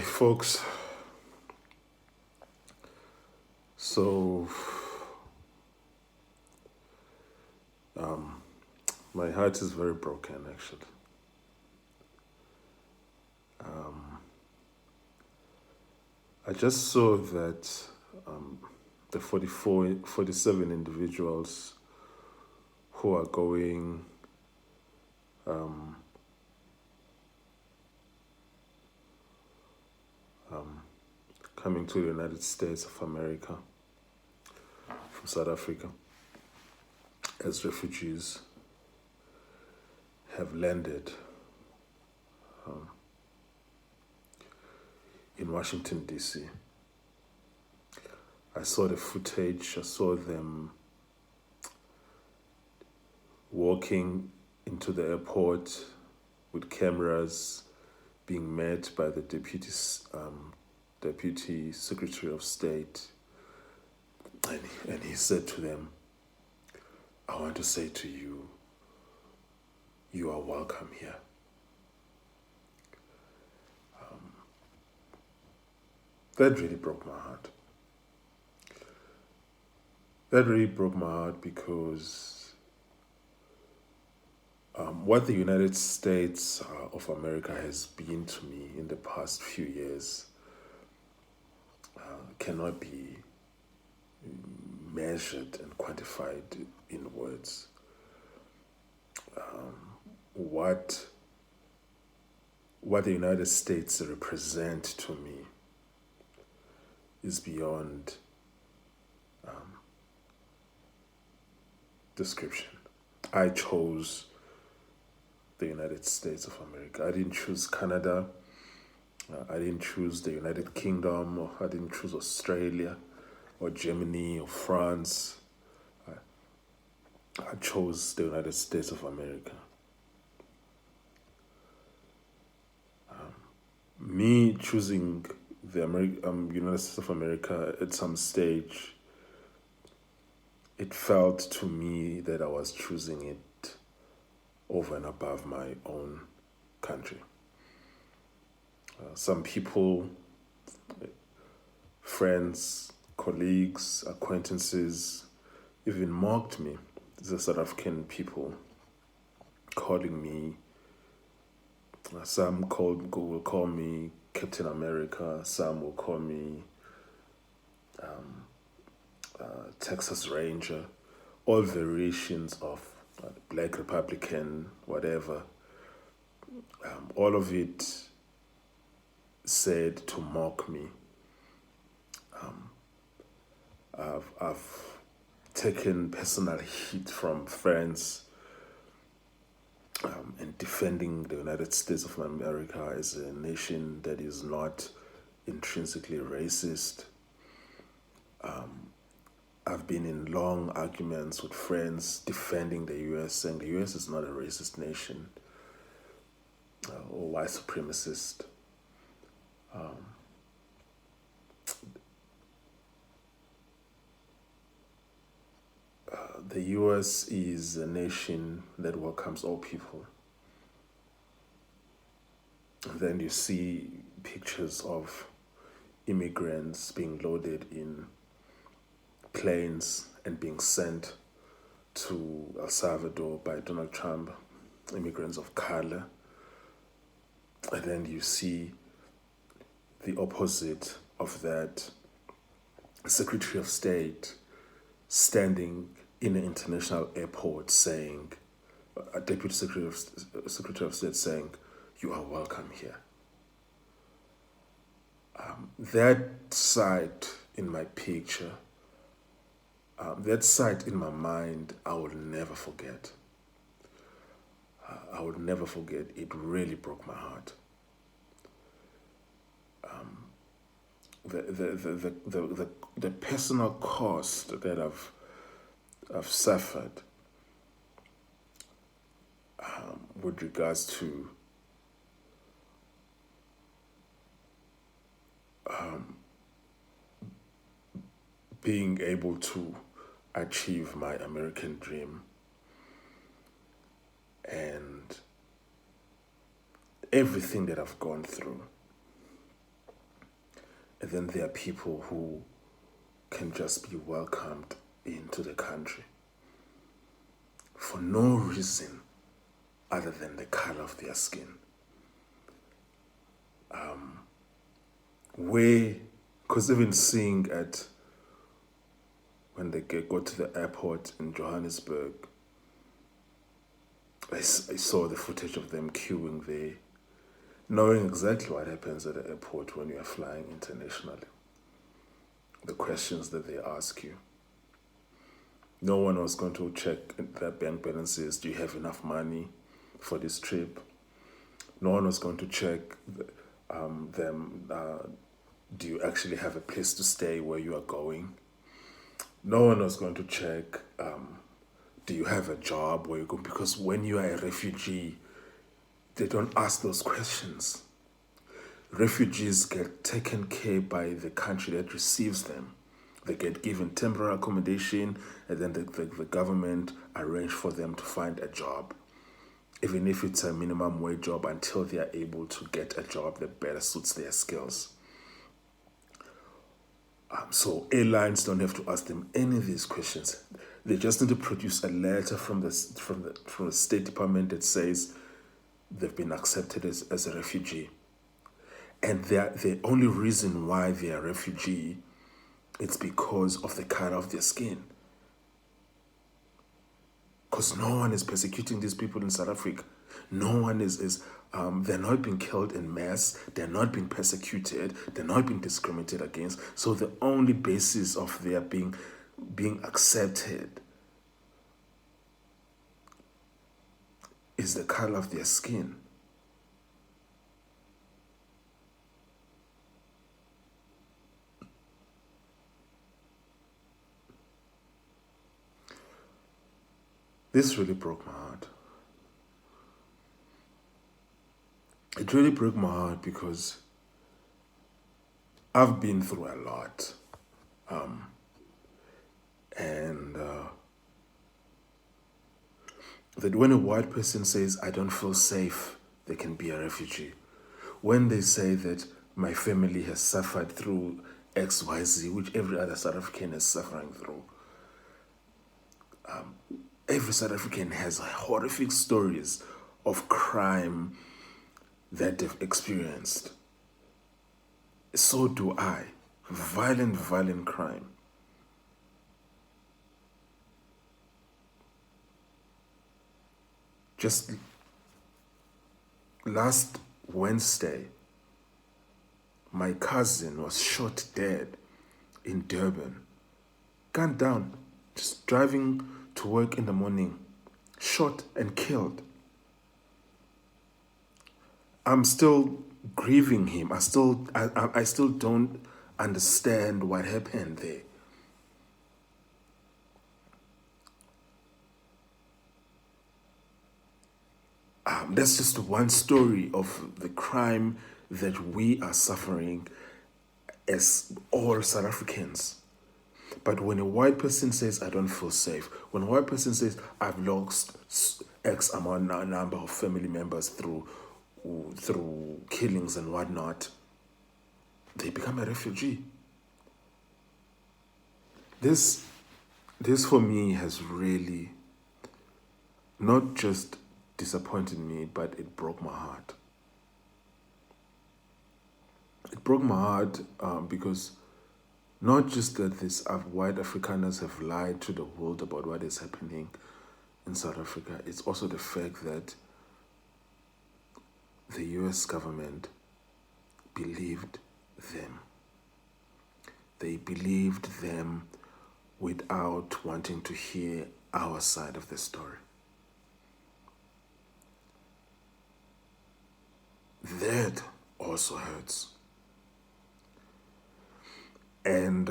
folks. So, my heart is very broken, actually. I just saw that the 47 individuals who are going coming to the United States of America from South Africa as refugees have landed in Washington, D.C. I saw the footage. I saw them walking into the airport with cameras, being met by the Deputy Secretary of State. And he said to them, "I want to say to you, you are welcome here." That really broke my heart. That really broke my heart because what the United States of America has been to me in the past few years cannot be measured and quantified in words. What the United States represent to me is beyond description. I chose the United States of America. I didn't choose Canada. I didn't choose the United Kingdom, or I didn't choose Australia or Germany or France. I chose the United States of America. Me choosing the United States of America at some stage, it felt to me that I was choosing it over and above my own country. Some people, friends, colleagues, acquaintances, even mocked me. The South African people calling me. Some will call me Captain America. Some will call me Texas Ranger. All variations of Black Republican, whatever. All of it said to mock me. I've taken personal heat from friends and defending the United States of America as a nation that is not intrinsically racist. I've been in long arguments with friends defending the U.S., saying the U.S. is not a racist nation or white supremacist. The U.S. is a nation that welcomes all people. And then you see pictures of immigrants being loaded in planes and being sent to El Salvador by Donald Trump, immigrants of color. And then you see the opposite of that, Secretary of State standing in an international airport saying, a Deputy Secretary of State saying, "You are welcome here." That sight in my picture, that sight in my mind, I will never forget. I will never forget. It really broke my heart. The personal cost that I've suffered with regards to being able to achieve my American dream, and everything that I've gone through, And then there are people who can just be welcomed into the country for no reason other than the color of their skin. Because even seeing when they go to the airport in Johannesburg, I saw the footage of them queuing there, knowing exactly what happens at the airport when you are flying internationally. The questions that they ask you. No one was going to check their bank balances. Do you have enough money for this trip? No one was going to check them. Do you actually have a place to stay where you are going? No one was going to check, do you have a job where you go? Because when you are a refugee, they don't ask those questions. Refugees get taken care by the country that receives them. They get given temporary accommodation, and then the government arrange for them to find a job, even if it's a minimum wage job, until they are able to get a job that better suits their skills. So airlines don't have to ask them any of these questions. They just need to produce a letter from the State Department that says they've been accepted as a refugee. And the only reason why they are refugee, it's because of the color of their skin. Because no one is persecuting these people in South Africa. No one they're not being killed in mass. They're not being persecuted. They're not being discriminated against. So the only basis of their being accepted is the color of their skin. This really broke my heart. It really broke my heart because I've been through a lot. And that when a white person says, I don't feel safe, they can be a refugee. When they say that my family has suffered through XYZ, which every other South African is suffering through, every South African has horrific stories of crime that they've experienced. So do I. Violent crime. Just last Wednesday, my cousin was shot dead in Durban. Gunned down, just driving to work in the morning, shot and killed. I'm still grieving him. I still don't understand what happened there. That's just one story of the crime that we are suffering as all South Africans. But when a white person says, I don't feel safe, when a white person says, I've lost X number of family members through killings and whatnot, they become a refugee. This for me has really not just disappointed me, but it broke my heart. It broke my heart because not just that these white Afrikaners have lied to the world about what is happening in South Africa, it's also the fact that the US government believed them. They believed them without wanting to hear our side of the story. That also hurts. And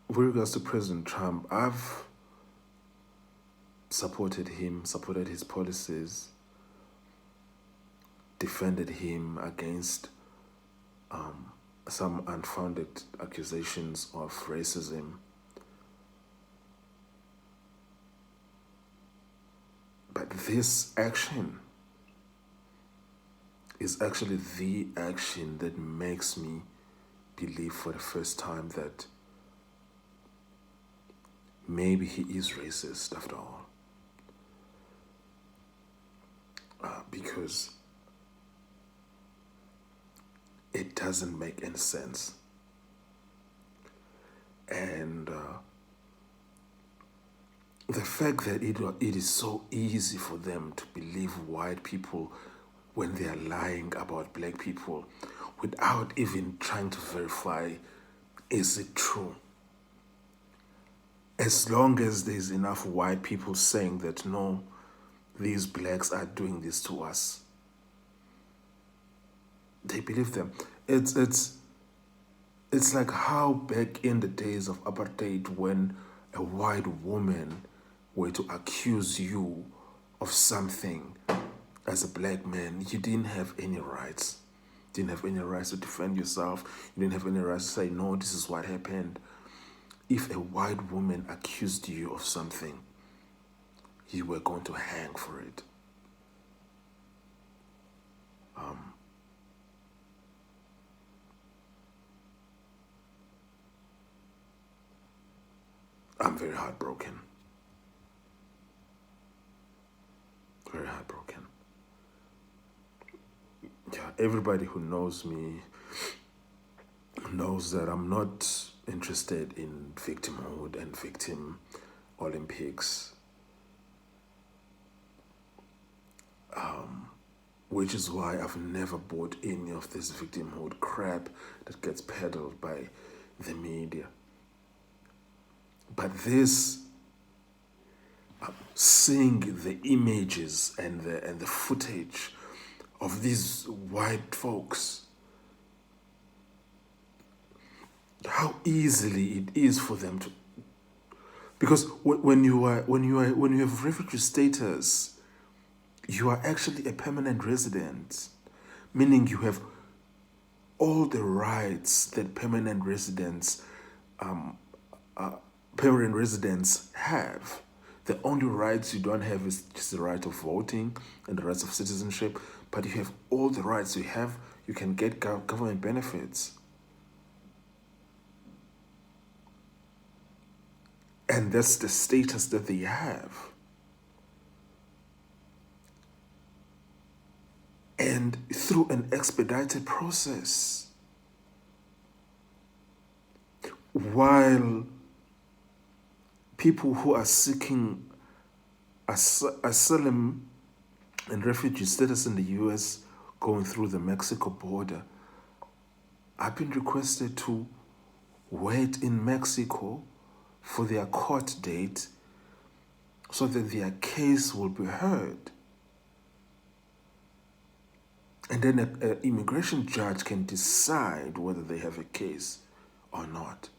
with regards to President Trump, I've supported him, supported his policies, defended him against some unfounded accusations of racism. But this action is actually the action that makes me believe for the first time that maybe he is racist after all. Because it doesn't make any sense. And the fact that it is so easy for them to believe white people when they are lying about black people without even trying to verify, is it true? As long as there's enough white people saying that no, these blacks are doing this to us, they believe them. It's like how back in the days of apartheid, when a white woman were to accuse you of something as a black man, you didn't have any rights. You didn't have any rights to defend yourself. You didn't have any rights to say, no, this is what happened. If a white woman accused you of something, you were going to hang for it. I'm very heartbroken. Very heartbroken. Yeah, everybody who knows me knows that I'm not interested in victimhood and victim Olympics. Which is why I've never bought any of this victimhood crap that gets peddled by the media. But this, seeing the images and the footage of these white folks, how easily it is for them to, because when you have refugee status, you are actually a permanent resident, meaning you have all the rights that permanent residents have. The only rights you don't have is just the right of voting and the rights of citizenship, but you have all the rights you can get government benefits. And that's the status that they have. And through an expedited process, while people who are seeking asylum and refugee status in the US going through the Mexico border have been requested to wait in Mexico for their court date so that their case will be heard. And then an immigration judge can decide whether they have a case or not.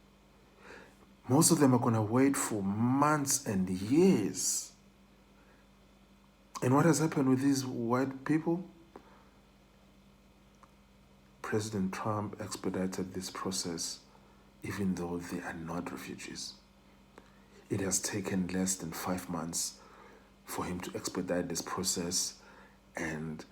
Most of them are going to wait for months and years. And what has happened with these white people? President Trump expedited this process even though they are not refugees. It has taken less than 5 months for him to expedite this process, and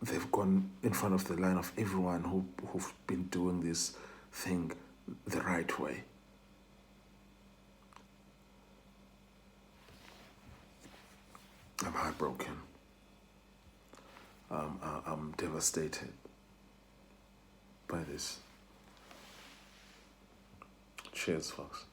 they've gone in front of the line of everyone who've been doing this thing the right way. I'm heartbroken. I'm devastated by this. Cheers, folks.